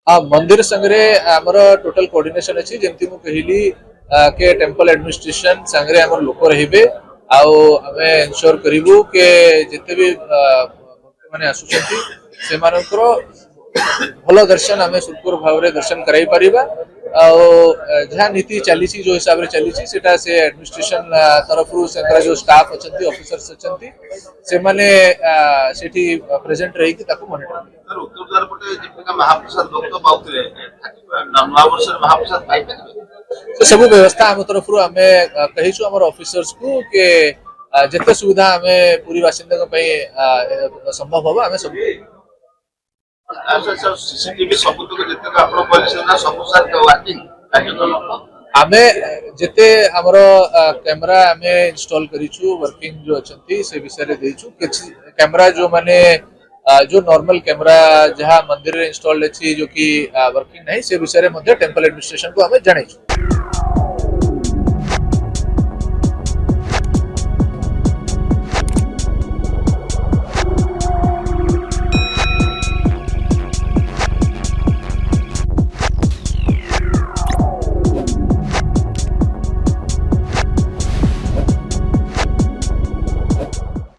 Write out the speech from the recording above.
मंदिर संगे आमर टोटल कोऑर्डिनेशन अच्छी जमती मु कहली के टेम्पल एडमिनिस्ट्रेशन संगे आम लोक रे आम एनश्योर करूँ के जिते भी भक्त मैंने आसुच्च से भल दर्शन आम सुरखुर भाव में दर्शन कराई पारिबा जहाँ नीति चली जो हिसाब से चली से एडमिनिस्ट्रेशन तरफ जो स्टाफ अच्छा ऑफिसर्स अच्छा से माने सेठी प्रेजेंट रही मॉनिटर सर उत्तर द्वार पटे जेतिका महाप्रसाद भक्त पाउतले नवा वर्ष महाप्रसाद पाइ तो सब व्यवस्था आम तरफ आम कहीछु आम ऑफिसर्स को के जिते सुविधा आम पूरी बासिंदा संभव हम आम सब सीसीटीवी सब तो जेतिका आपन कहले ना सब सर वर्किंग आमे जिते हमर कैमरा आमे इंस्टॉल करिछु वर्किंग जो अछंती से विषय रे देछु किछि कैमरा जो माने जो नॉर्मल कैमरा जहां मंदिर रे इंस्टॉल्ड अछि जो कि वर्किंग नहीं से विषय रे मध्ये टेंपल एडमिनिस्ट्रेशन को हमें जणाइछु।